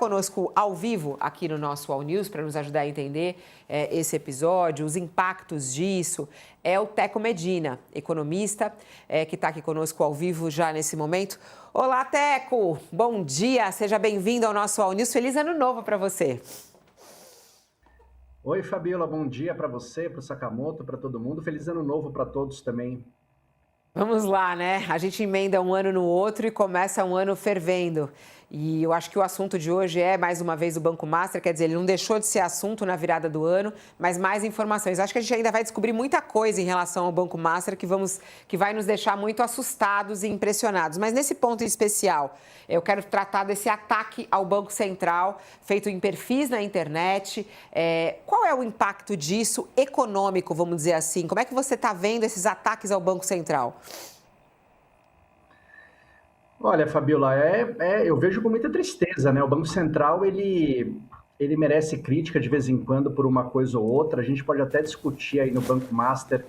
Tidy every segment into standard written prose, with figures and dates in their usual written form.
conosco ao vivo aqui no nosso All News para nos ajudar a entender esse episódio, os impactos disso, é o Teco Medina, economista, que está aqui conosco ao vivo já nesse momento. Olá, Teco! Bom dia, seja bem-vindo ao nosso All News. Feliz ano novo para você! Oi, Fabiola, bom dia para você, para o Sakamoto, para todo mundo. Feliz ano novo para todos também. Vamos lá, né? A gente emenda um ano no outro e começa um ano fervendo. E eu acho que o assunto de hoje é, mais uma vez, o Banco Master. Quer dizer, ele não deixou de ser assunto na virada do ano, mas mais informações. Acho que a gente ainda vai descobrir muita coisa em relação ao Banco Master que vai nos deixar muito assustados e impressionados. Mas nesse ponto em especial, eu quero tratar desse ataque ao Banco Central, feito em perfis na internet. Qual é o impacto disso econômico, vamos dizer assim? Como é que você está vendo esses ataques ao Banco Central? Olha, Fabiola, eu vejo com muita tristeza, né? O Banco Central, ele merece crítica de vez em quando por uma coisa ou outra. A gente pode até discutir aí no Banco Master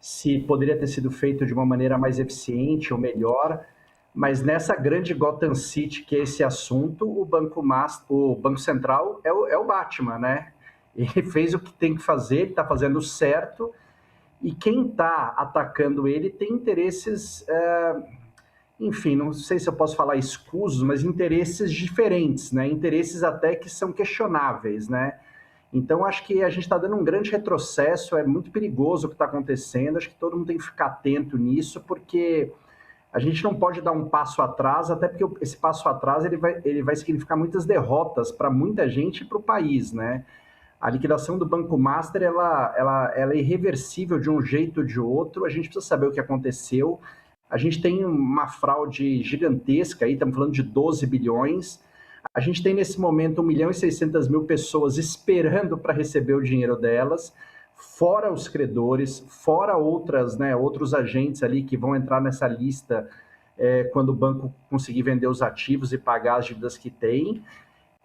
se poderia ter sido feito de uma maneira mais eficiente ou melhor, mas nessa grande Gotham City que é esse assunto, o Banco Central é o Batman, né? Ele fez o que tem que fazer, ele está fazendo certo, e quem está atacando ele tem interesses... enfim, não sei se eu posso falar escusos, mas interesses diferentes, né? Interesses até que são questionáveis, né? Então, acho que a gente está dando um grande retrocesso, é muito perigoso o que está acontecendo, acho que todo mundo tem que ficar atento nisso, porque a gente não pode dar um passo atrás, até porque esse passo atrás ele vai significar muitas derrotas para muita gente e para o país, né? A liquidação do Banco Master, ela é irreversível de um jeito ou de outro, a gente precisa saber o que aconteceu. A gente tem uma fraude gigantesca, aí estamos falando de 12 bilhões. A gente tem nesse momento 1.600.000 pessoas esperando para receber o dinheiro delas, fora os credores, fora outros agentes ali que vão entrar nessa lista quando o banco conseguir vender os ativos e pagar as dívidas que tem.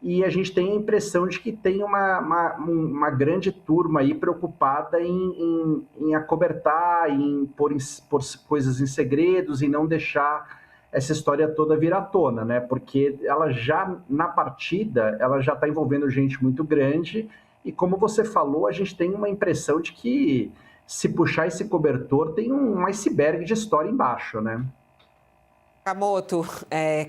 E a gente tem a impressão de que tem uma grande turma aí preocupada em acobertar, em pôr coisas em segredos e não deixar essa história toda vir à tona, né? Porque ela já, na partida, ela já está envolvendo gente muito grande e, como você falou, a gente tem uma impressão de que, se puxar esse cobertor, tem um iceberg de história embaixo, né? Sakamoto,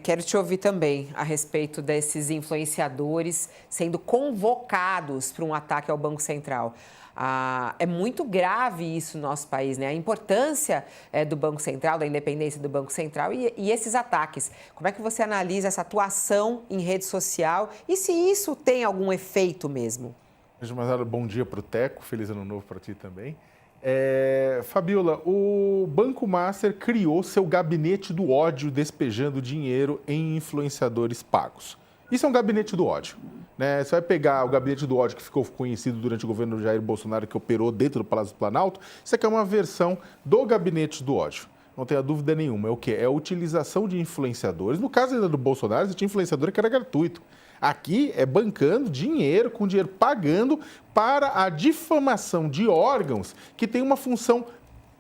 quero te ouvir também a respeito desses influenciadores sendo convocados para um ataque ao Banco Central. É muito grave isso no nosso país, né? A importância do Banco Central, da independência do Banco Central e esses ataques. Como é que você analisa essa atuação em rede social e se isso tem algum efeito mesmo? Bom dia para o Teco, feliz ano novo para ti também. Fabiola, o Banco Master criou seu gabinete do ódio despejando dinheiro em influenciadores pagos. Isso é um gabinete do ódio, né? Você vai pegar o gabinete do ódio que ficou conhecido durante o governo do Jair Bolsonaro, que operou dentro do Palácio do Planalto. Isso aqui é uma versão do gabinete do ódio. Não tenha dúvida nenhuma. É o quê? É a utilização de influenciadores. No caso ainda do Bolsonaro, você tinha influenciador que era gratuito. Aqui é bancando dinheiro, com dinheiro pagando para a difamação de órgãos que tem uma função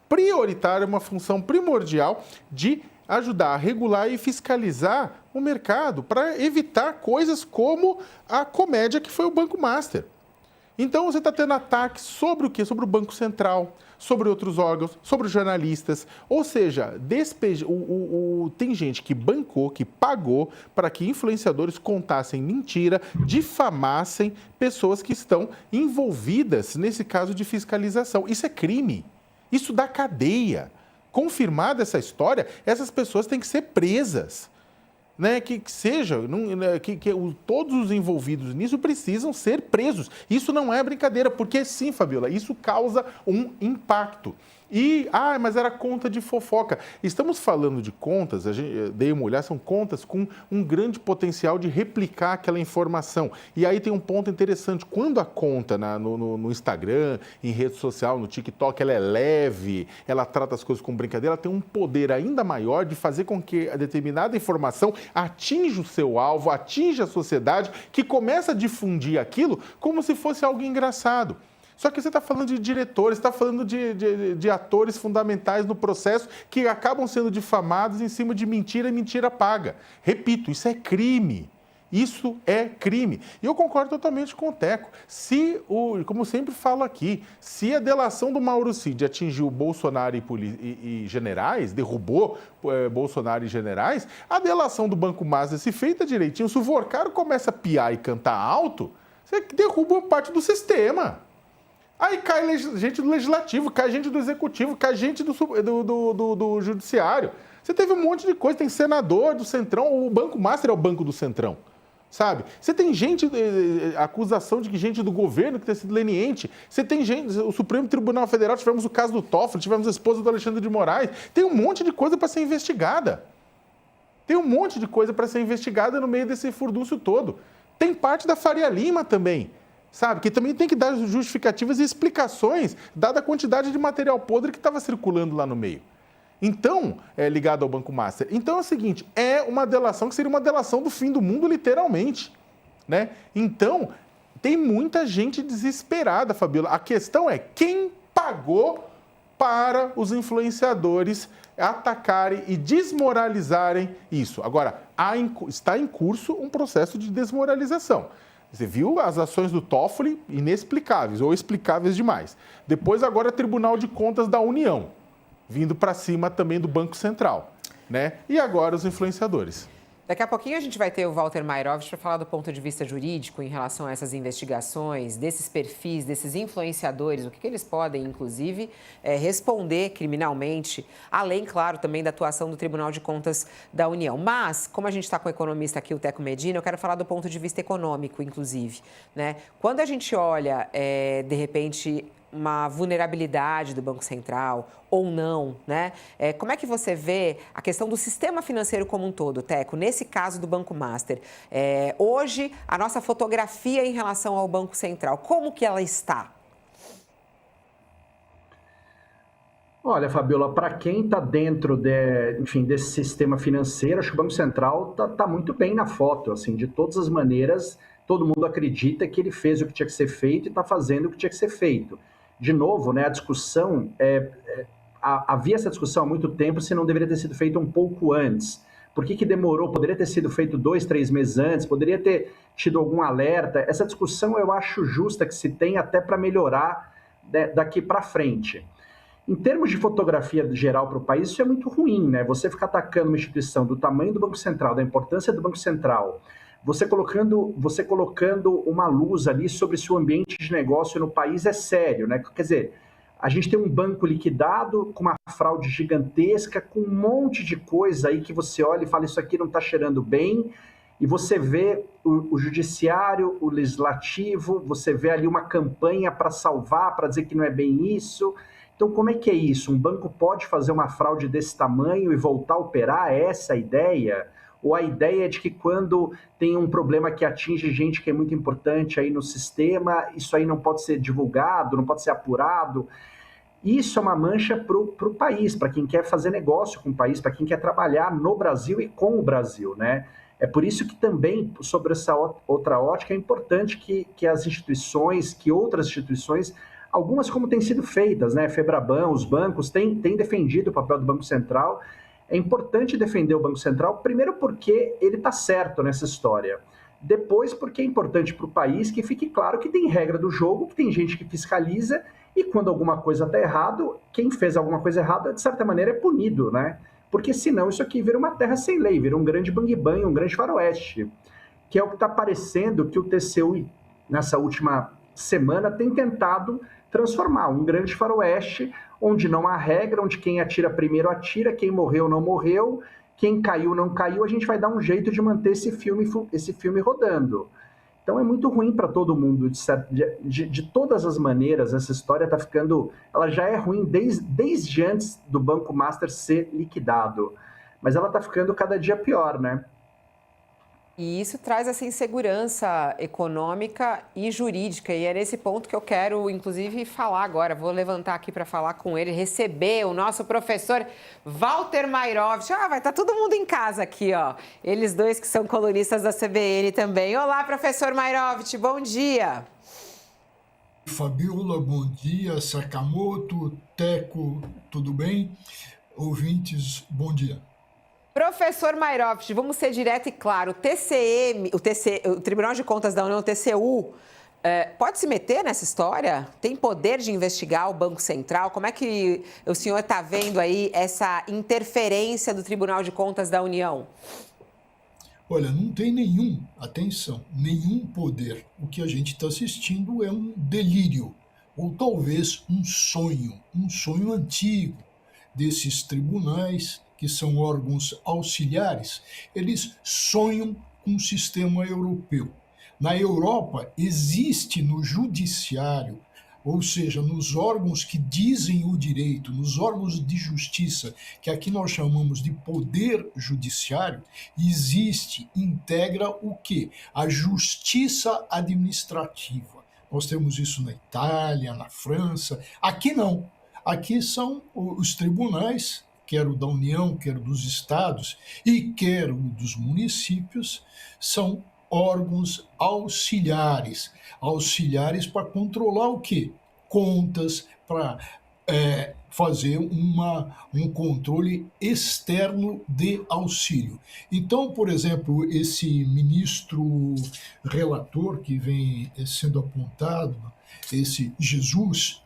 prioritária, uma função primordial de ajudar a regular e fiscalizar o mercado para evitar coisas como a comédia que foi o Banco Master. Então, você está tendo ataques sobre o quê? Sobre o Banco Central, sobre outros órgãos, sobre os jornalistas. Ou seja, tem gente que bancou, que pagou para que influenciadores contassem mentira, difamassem pessoas que estão envolvidas nesse caso de fiscalização. Isso é crime. Isso dá cadeia. Confirmada essa história, essas pessoas têm que ser presas. Né, todos os envolvidos nisso precisam ser presos. Isso não é brincadeira, porque sim, Fabiola, isso causa um impacto. Mas era conta de fofoca. Estamos falando de contas, dei uma olhada, são contas com um grande potencial de replicar aquela informação. E aí tem um ponto interessante, quando a conta no Instagram, em rede social, no TikTok, ela é leve, ela trata as coisas com brincadeira, ela tem um poder ainda maior de fazer com que a determinada informação atinja o seu alvo, atinja a sociedade, que começa a difundir aquilo como se fosse algo engraçado. Só que você está falando de diretores, está falando de atores fundamentais no processo que acabam sendo difamados em cima de mentira e mentira paga. Repito, isso é crime. Isso é crime. E eu concordo totalmente com o Teco. Como sempre falo aqui, se a delação do Mauro Cid atingiu Bolsonaro e generais, derrubou Bolsonaro e generais, a delação do Banco Master, se feita direitinho, se o Vorcaro começa a piar e cantar alto, você derruba parte do sistema. Aí cai gente do Legislativo, cai gente do Executivo, cai gente do Judiciário. Você teve um monte de coisa, tem senador do Centrão, o Banco Master é o Banco do Centrão, sabe? Você tem acusação de que gente do governo que tem sido leniente. Você tem gente, o Supremo Tribunal Federal, tivemos o caso do Toffoli, tivemos a esposa do Alexandre de Moraes. Tem um monte de coisa para ser investigada. Tem um monte de coisa para ser investigada no meio desse furdúncio todo. Tem parte da Faria Lima também, sabe? Que também tem que dar justificativas e explicações, dada a quantidade de material podre que estava circulando lá no meio. Então, ligado ao Banco Master. Então é o seguinte, é uma delação que seria uma delação do fim do mundo, literalmente, né? Então, tem muita gente desesperada, Fabiola. A questão é quem pagou para os influenciadores atacarem e desmoralizarem isso. Agora, está em curso um processo de desmoralização. Você viu as ações do Toffoli inexplicáveis ou explicáveis demais. Depois, agora, Tribunal de Contas da União, vindo para cima também do Banco Central, né? E agora os influenciadores. Daqui a pouquinho a gente vai ter o Walter Mairovich para falar do ponto de vista jurídico em relação a essas investigações, desses perfis, desses influenciadores, o que eles podem, inclusive, responder criminalmente, além, claro, também da atuação do Tribunal de Contas da União. Mas, como a gente está com o economista aqui, o Teco Medina, eu quero falar do ponto de vista econômico, inclusive, né? Quando a gente olha, de repente, uma vulnerabilidade do Banco Central ou não, né? Como é que você vê a questão do sistema financeiro como um todo, Teco, nesse caso do Banco Master? Hoje, a nossa fotografia em relação ao Banco Central, como que ela está? Olha, Fabiola, para quem está dentro desse sistema financeiro, acho que o Banco Central tá muito bem na foto, assim, de todas as maneiras, todo mundo acredita que ele fez o que tinha que ser feito e está fazendo o que tinha que ser feito. De novo, né, a discussão, havia essa discussão há muito tempo se não deveria ter sido feito um pouco antes. Por que demorou? Poderia ter sido feito 2, 3 meses antes, poderia ter tido algum alerta. Essa discussão eu acho justa que se tem até para melhorar daqui para frente. Em termos de fotografia geral para o país, isso é muito ruim, né? Você ficar atacando uma instituição do tamanho do Banco Central, da importância do Banco Central, você colocando uma luz ali sobre se o ambiente de negócio no país é sério, né? Quer dizer, a gente tem um banco liquidado com uma fraude gigantesca, com um monte de coisa aí que você olha e fala, isso aqui não está cheirando bem, e você vê o judiciário, o legislativo, você vê ali uma campanha para salvar, para dizer que não é bem isso. Então, como é que é isso? Um banco pode fazer uma fraude desse tamanho e voltar a operar? É essa a ideia? Ou a ideia é de que quando tem um problema que atinge gente que é muito importante aí no sistema, isso aí não pode ser divulgado, não pode ser apurado? Isso é uma mancha para o país, para quem quer fazer negócio com o país, para quem quer trabalhar no Brasil e com o Brasil, né? É por isso que também, sobre essa outra ótica, é importante que as instituições, que outras instituições, algumas como têm sido feitas, né? Febraban, os bancos têm defendido o papel do Banco Central. É importante defender o Banco Central, primeiro porque ele está certo nessa história. Depois porque é importante para o país que fique claro que tem regra do jogo, que tem gente que fiscaliza e quando alguma coisa está errado, quem fez alguma coisa errada, de certa maneira, é punido, né? Porque senão isso aqui vira uma terra sem lei, vira um grande bang-bang, um grande faroeste, que é o que está parecendo que o TCU, nessa última semana, tem tentado transformar um grande faroeste, onde não há regra, onde quem atira primeiro atira, quem morreu não morreu, quem caiu não caiu, a gente vai dar um jeito de manter esse filme rodando. Então é muito ruim para todo mundo, de todas as maneiras, essa história está ficando, ela já é ruim desde antes do Banco Master ser liquidado, mas ela está ficando cada dia pior, né? E isso traz essa insegurança econômica e jurídica, e é nesse ponto que eu quero, inclusive, falar agora. Vou levantar aqui para falar com ele, receber o nosso professor Walter Mairovich. Vai estar todo mundo em casa aqui, ó. Eles dois que são colunistas da CBN também. Olá, professor Mairovich, bom dia. Fabiola, bom dia. Sakamoto, Teco, tudo bem? Ouvintes, bom dia. Professor Mayroft, vamos ser direto e claro. O Tribunal de Contas da União, o TCU, pode se meter nessa história? Tem poder de investigar o Banco Central? Como é que o senhor está vendo aí essa interferência do Tribunal de Contas da União? Olha, não tem nenhum poder. O que a gente está assistindo é um delírio, ou talvez um sonho antigo desses tribunais, que são órgãos auxiliares. Eles sonham com o sistema europeu. Na Europa, existe no judiciário, ou seja, nos órgãos que dizem o direito, nos órgãos de justiça, que aqui nós chamamos de poder judiciário, integra o quê? A justiça administrativa. Nós temos isso na Itália, na França. Aqui não. Aqui são os tribunais, quer o da União, quer dos estados e quer o dos municípios, são órgãos auxiliares para controlar o quê? Contas, para fazer um controle externo de auxílio. Então, por exemplo, esse ministro relator que vem sendo apontado, esse Jesus,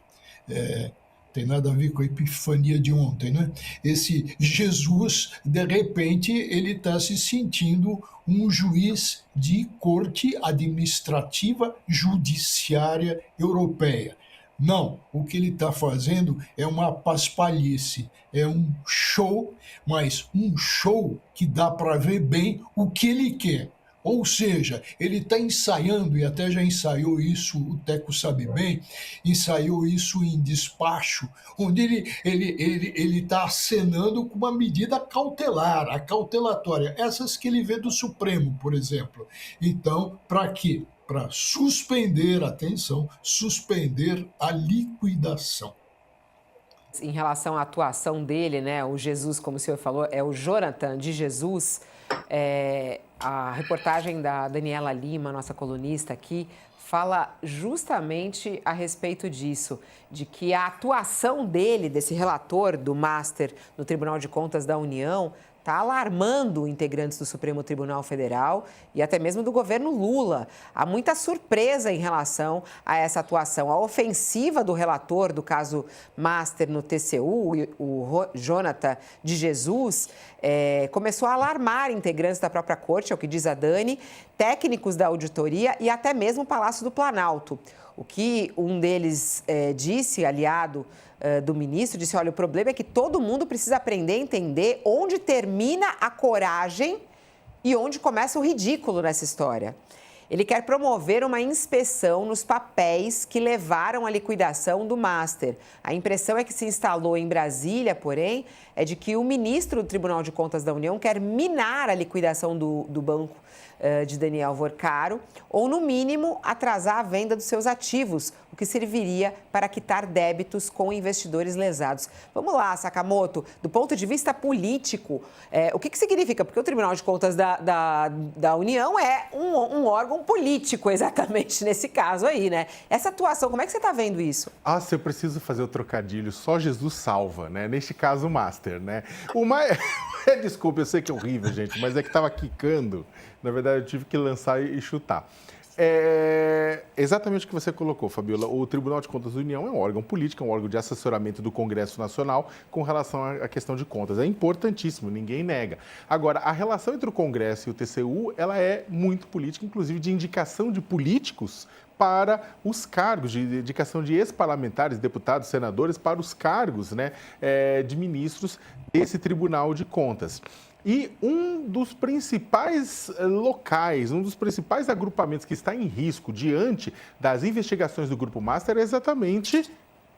tem nada a ver com a epifania de ontem, né? Esse Jesus, de repente, ele está se sentindo um juiz de corte administrativa judiciária europeia. Não, o que ele está fazendo é uma paspalhice, é um show, mas um show que dá para ver bem o que ele quer. Ou seja, ele está ensaiando, e até já ensaiou isso, o Teco sabe bem, ensaiou isso em despacho, onde ele está acenando com uma medida cautelar, a cautelatória, essas que ele vê do Supremo, por exemplo. Então, para quê? Para suspender, atenção, suspender a liquidação. Em relação à atuação dele, né, o Jesus, como o senhor falou, é o Jonathan de Jesus. A reportagem da Daniela Lima, nossa colunista aqui, fala justamente a respeito disso, de que a atuação dele, desse relator do Master no Tribunal de Contas da União, está alarmando integrantes do Supremo Tribunal Federal e até mesmo do governo Lula. Há muita surpresa em relação a essa atuação. A ofensiva do relator do caso Master no TCU, o Jonathan de Jesus, começou a alarmar integrantes da própria corte, é o que diz a Dani, técnicos da auditoria e até mesmo o Palácio do Planalto. O que um deles disse, aliado do ministro, disse, olha, o problema é que todo mundo precisa aprender a entender onde termina a coragem e onde começa o ridículo nessa história. Ele quer promover uma inspeção nos papéis que levaram à liquidação do Master. A impressão é que se instalou em Brasília, porém, é de que o ministro do Tribunal de Contas da União quer minar a liquidação do banco de Daniel Vorcaro, ou, no mínimo, atrasar a venda dos seus ativos, o que serviria para quitar débitos com investidores lesados. Vamos lá, Sakamoto, do ponto de vista político, o que significa? Porque o Tribunal de Contas da União é um órgão político, exatamente, nesse caso aí, né? Essa atuação, como é que você está vendo isso? Se eu preciso fazer o trocadilho, só Jesus salva, né? Neste caso, o Master, né? Desculpa, eu sei que é horrível, gente, mas é que estava quicando. Na verdade, eu tive que lançar e chutar. Exatamente o que você colocou, Fabiola. O Tribunal de Contas da União é um órgão político, é um órgão de assessoramento do Congresso Nacional com relação à questão de contas. É importantíssimo, ninguém nega. Agora, a relação entre o Congresso e o TCU, ela é muito política, inclusive de indicação de políticos para os cargos, de indicação de ex-parlamentares, deputados, senadores, para os cargos, né, de ministros desse Tribunal de Contas. E um dos principais locais, um dos principais agrupamentos que está em risco diante das investigações do Grupo Master é exatamente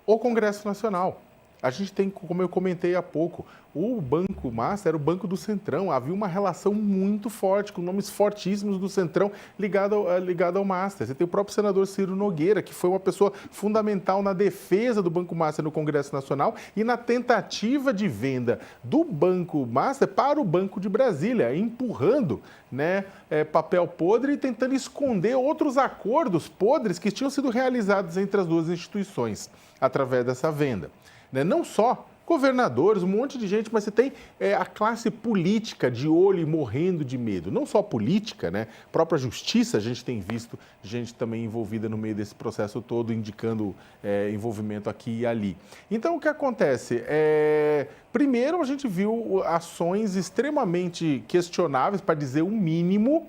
o Congresso Nacional. A gente tem, como eu comentei há pouco, o Banco Master era o Banco do Centrão. Havia uma relação muito forte, com nomes fortíssimos do Centrão ligado ao Master. Você tem o próprio senador Ciro Nogueira, que foi uma pessoa fundamental na defesa do Banco Master no Congresso Nacional e na tentativa de venda do Banco Master para o Banco de Brasília, empurrando, né, papel podre e tentando esconder outros acordos podres que tinham sido realizados entre as duas instituições através dessa venda. Não só governadores, um monte de gente, mas você tem a classe política de olho e morrendo de medo. Não só a política, né? A própria justiça, a gente tem visto gente também envolvida no meio desse processo todo, indicando envolvimento aqui e ali. Então, o que acontece? Primeiro, a gente viu ações extremamente questionáveis, para dizer o mínimo,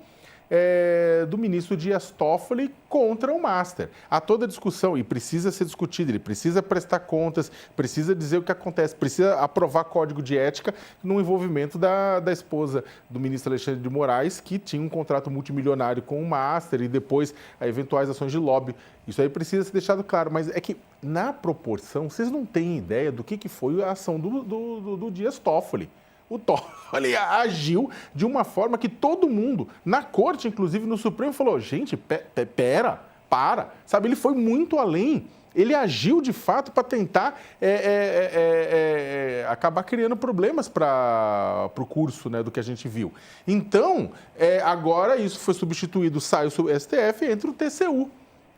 do ministro Dias Toffoli contra o Master. Há toda a discussão, e precisa ser discutido, ele precisa prestar contas, precisa dizer o que acontece, precisa aprovar código de ética no envolvimento da esposa do ministro Alexandre de Moraes, que tinha um contrato multimilionário com o Master, e depois eventuais ações de lobby. Isso aí precisa ser deixado claro, mas é que, na proporção, vocês não têm ideia do que foi a ação do Dias Toffoli. O Toffoli agiu de uma forma que todo mundo, na corte, inclusive no Supremo, falou, gente, para. Sabe, ele foi muito além. Ele agiu, de fato, para tentar acabar criando problemas para o curso, né, do que a gente viu. Então, agora isso foi substituído, sai o STF, entra o TCU,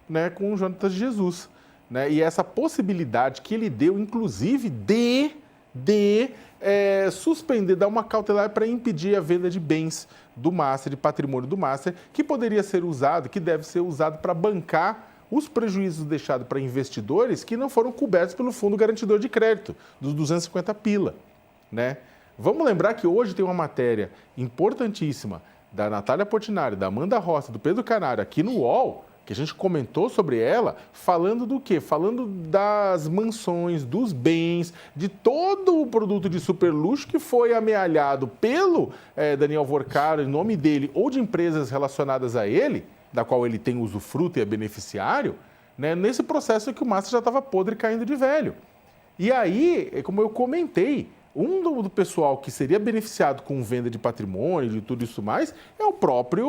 né, com o Jonatas de Jesus. Né, e essa possibilidade que ele deu, inclusive, de suspender, dar uma cautelar para impedir a venda de bens do Master, de patrimônio do Master, que poderia ser usado, que deve ser usado para bancar os prejuízos deixados para investidores que não foram cobertos pelo Fundo Garantidor de Crédito, dos 250 pila. Né? Vamos lembrar que hoje tem uma matéria importantíssima da Natália Portinari, da Amanda Rossi, do Pedro Canário, aqui no UOL, que a gente comentou sobre ela, falando do quê? Falando das mansões, dos bens, de todo o produto de superluxo que foi amealhado pelo Daniel Vorcaro, em nome dele, ou de empresas relacionadas a ele, da qual ele tem usufruto e é beneficiário, né, nesse processo que o Master já estava podre caindo de velho. E aí, como eu comentei, do pessoal que seria beneficiado com venda de patrimônio, de tudo isso mais, é o próprio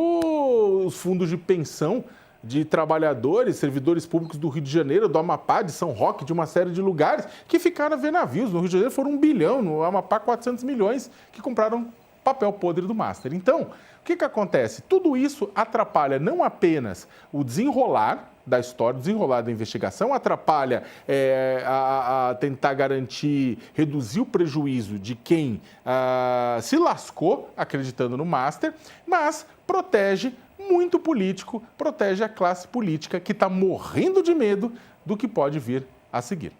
os fundos de pensão de trabalhadores, servidores públicos do Rio de Janeiro, do Amapá, de São Roque, de uma série de lugares, que ficaram a ver navios. No Rio de Janeiro foram 1 bilhão, no Amapá 400 milhões, que compraram papel podre do Master. Então, o que acontece? Tudo isso atrapalha não apenas o desenrolar da história, o desenrolar da investigação, atrapalha a tentar garantir, reduzir o prejuízo de quem se lascou acreditando no Master, mas protege muito político, protege a classe política que está morrendo de medo do que pode vir a seguir.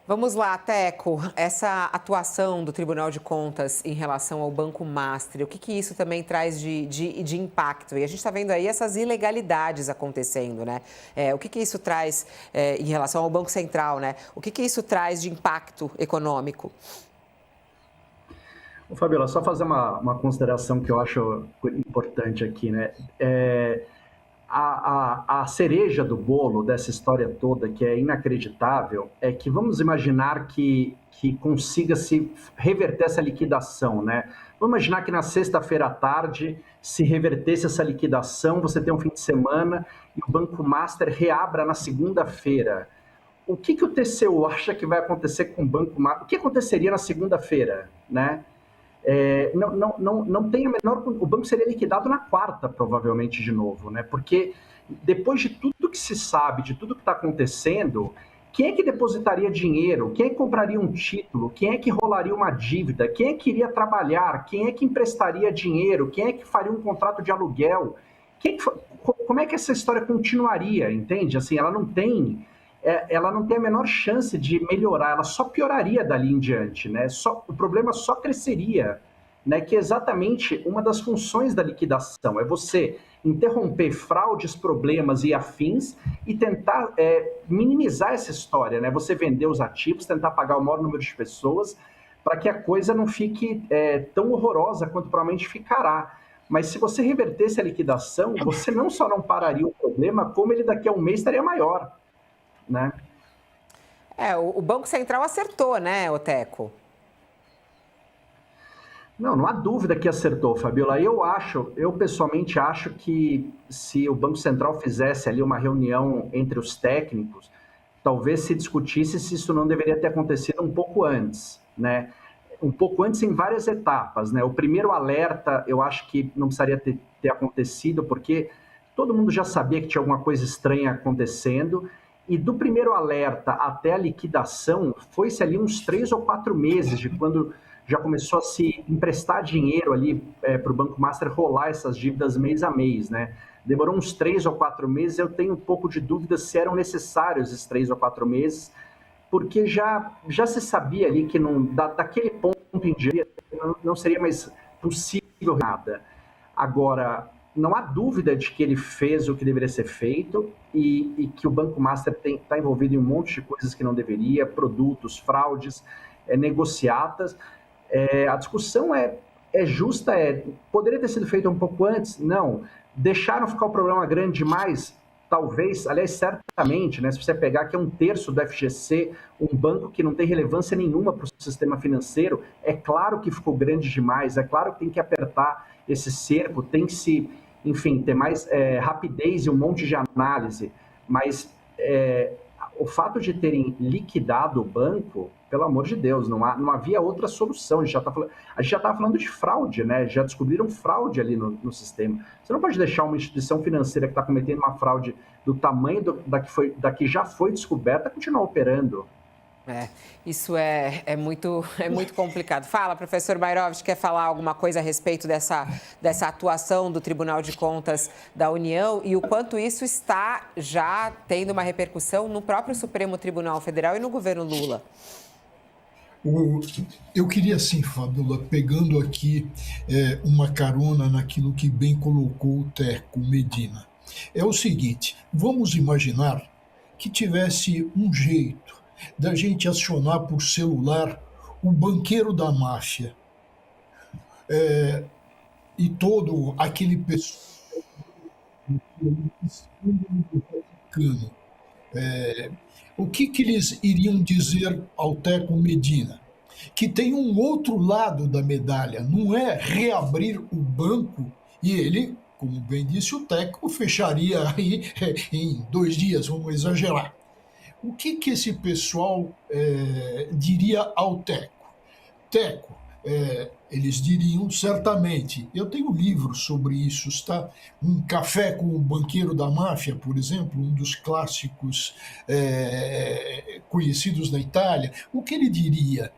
Vamos lá, Teco, essa atuação do Tribunal de Contas em relação ao Banco Master, o que isso também traz de impacto? E a gente está vendo aí essas ilegalidades acontecendo, né? O que isso traz em relação ao Banco Central, né? O que isso traz de impacto econômico? Fabiola, só fazer uma consideração que eu acho importante aqui, né? A cereja do bolo dessa história toda, que é inacreditável, é que vamos imaginar que consiga se reverter essa liquidação, né? Vamos imaginar que na sexta-feira à tarde se revertesse essa liquidação, você tem um fim de semana e o Banco Master reabra na segunda-feira. O que o TCU acha que vai acontecer com o Banco Master? O que aconteceria na segunda-feira, né? Não tem a menor... O banco seria liquidado na quarta, provavelmente, de novo, né? Porque depois de tudo que se sabe, de tudo que está acontecendo, quem é que depositaria dinheiro? Quem é que compraria um título? Quem é que rolaria uma dívida? Quem é que iria trabalhar? Quem é que emprestaria dinheiro? Quem é que faria um contrato de aluguel? Como é que essa história continuaria, entende? Assim, ela não tem a menor chance de melhorar, ela só pioraria dali em diante, né? O problema só cresceria, né? Que é exatamente uma das funções da liquidação, é você interromper fraudes, problemas e afins e tentar minimizar essa história, né? Você vender os ativos, tentar pagar o maior número de pessoas para que a coisa não fique tão horrorosa quanto provavelmente ficará. Mas se você revertesse a liquidação, você não só não pararia o problema, como ele daqui a um mês estaria maior. Né? O Banco Central acertou, né, Teco? Não há dúvida que acertou, Fabiola. Eu pessoalmente acho que se o Banco Central fizesse ali uma reunião entre os técnicos, talvez se discutisse se isso não deveria ter acontecido um pouco antes, né? Um pouco antes em várias etapas, né? O primeiro alerta, eu acho que não precisaria ter acontecido, porque todo mundo já sabia que tinha alguma coisa estranha acontecendo. E do primeiro alerta até a liquidação, foi-se ali uns 3 ou 4 meses de quando já começou a se emprestar dinheiro ali para o Banco Master rolar essas dívidas mês a mês, né? Demorou uns 3 ou 4 meses, eu tenho um pouco de dúvida se eram necessários esses 3 ou 4 meses, porque já se sabia ali que daquele ponto em diante não seria mais possível nada. Agora, não há dúvida de que ele fez o que deveria ser feito e que o Banco Master está envolvido em um monte de coisas que não deveria, produtos, fraudes, negociatas. A discussão é justa, poderia ter sido feito um pouco antes? Não. Deixaram ficar o problema grande demais? Talvez, aliás, certamente, né? Se você pegar que é 1/3 do FGC, um banco que não tem relevância nenhuma para o sistema financeiro, é claro que ficou grande demais, é claro que tem que apertar esse cerco, tem que se, enfim, ter mais rapidez e um monte de análise, mas o fato de terem liquidado o banco, pelo amor de Deus, não havia outra solução. A gente já estava falando de fraude, né? Já descobriram fraude ali no sistema. Você não pode deixar uma instituição financeira que está cometendo uma fraude do tamanho da que já foi descoberta continuar operando. Isso é muito complicado. Fala, professor Mairovich, quer falar alguma coisa a respeito dessa atuação do Tribunal de Contas da União e o quanto isso está já tendo uma repercussão no próprio Supremo Tribunal Federal e no governo Lula? Eu queria, sim, Fabiola, pegando aqui uma carona naquilo que bem colocou o Teco Medina. É o seguinte, vamos imaginar que tivesse um jeito da gente acionar por celular o banqueiro da máfia e todo aquele pessoal do Vaticano. O que eles iriam dizer ao Teco Medina? Que tem um outro lado da medalha, não é reabrir o banco e ele, como bem disse o Teco, fecharia aí em 2 dias, vamos exagerar. O que esse pessoal diria ao Teco? Teco, eles diriam certamente, eu tenho livros sobre isso, tá? Um Café com o Banqueiro da Máfia, por exemplo, um dos clássicos conhecidos na Itália. O que ele diria?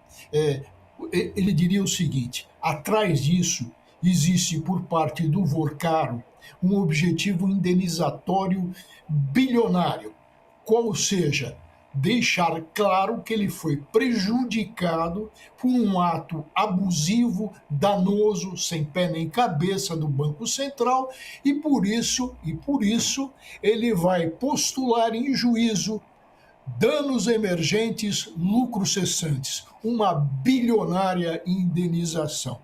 Ele diria o seguinte, atrás disso existe por parte do Vorcaro um objetivo indenizatório bilionário, qual seja, deixar claro que ele foi prejudicado por um ato abusivo, danoso, sem pé nem cabeça do Banco Central e por isso ele vai postular em juízo danos emergentes, lucros cessantes, uma bilionária indenização.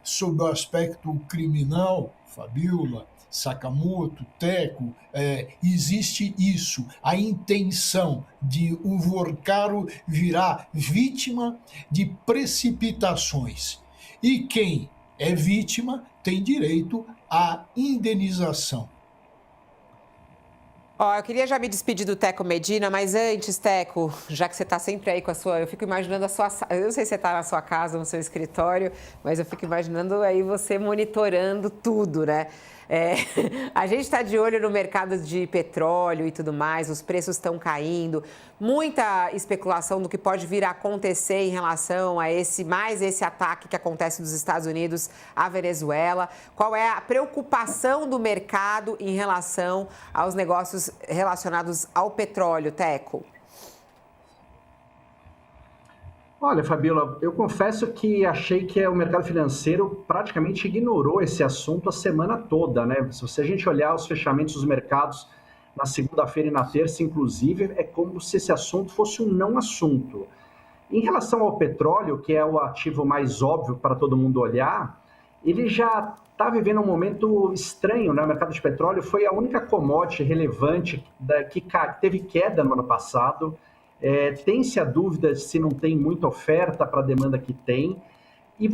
Sob o aspecto criminal, Fabiola, Sakamoto, Teco, existe isso, a intenção de o Vorcaro virar vítima de precipitações. E quem é vítima tem direito à indenização. Eu queria já me despedir do Teco Medina, mas antes, Teco, já que você está sempre aí com a sua... Eu fico imaginando a sua... Eu não sei se você está na sua casa, no seu escritório, mas eu fico imaginando aí você monitorando tudo, né? A gente está de olho no mercado de petróleo e tudo mais, os preços estão caindo, muita especulação do que pode vir a acontecer em relação a esse ataque que acontece dos Estados Unidos à Venezuela. Qual é a preocupação do mercado em relação aos negócios relacionados ao petróleo, Teco? Olha, Fabiola, eu confesso que achei que o mercado financeiro praticamente ignorou esse assunto a semana toda, né? Se a gente olhar os fechamentos dos mercados na segunda-feira e na terça, inclusive, é como se esse assunto fosse um não assunto. Em relação ao petróleo, que é o ativo mais óbvio para todo mundo olhar, ele já está vivendo um momento estranho, né? O mercado de petróleo foi a única commodity relevante que teve queda no ano passado. Tem-se a dúvida se não tem muita oferta para a demanda que tem, e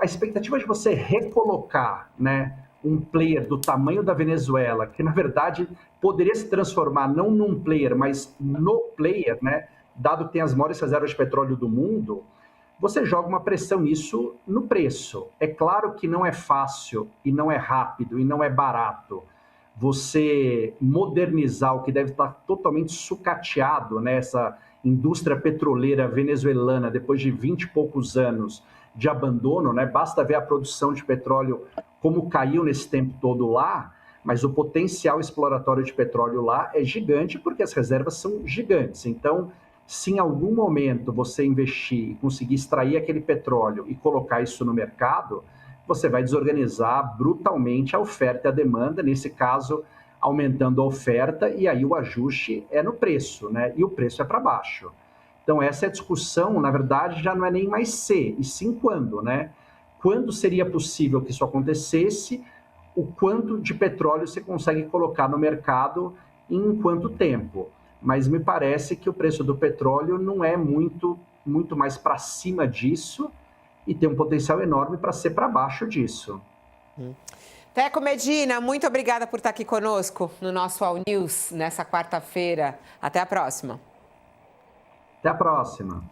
a expectativa de você recolocar, né, um player do tamanho da Venezuela, que na verdade poderia se transformar não num player, mas no player, né, dado que tem as maiores reservas de petróleo do mundo, você joga uma pressão nisso no preço. É claro que não é fácil, e não é rápido, e não é barato, você modernizar o que deve estar totalmente sucateado, né, essa indústria petroleira venezuelana, depois de 20 e poucos anos de abandono, né? Basta ver a produção de petróleo como caiu nesse tempo todo lá, mas o potencial exploratório de petróleo lá é gigante porque as reservas são gigantes. Então, se em algum momento você investir e conseguir extrair aquele petróleo e colocar isso no mercado, você vai desorganizar brutalmente a oferta e a demanda, nesse caso, aumentando a oferta, e aí o ajuste é no preço, né? E o preço é para baixo. Então, essa é a discussão, na verdade, já não é nem mais se, e sim quando, né? Quando seria possível que isso acontecesse, o quanto de petróleo você consegue colocar no mercado e em quanto tempo. Mas me parece que o preço do petróleo não é muito mais para cima disso e tem um potencial enorme para ser para baixo disso. Teco Medina, muito obrigada por estar aqui conosco no nosso All News nessa quarta-feira. Até a próxima. Até a próxima.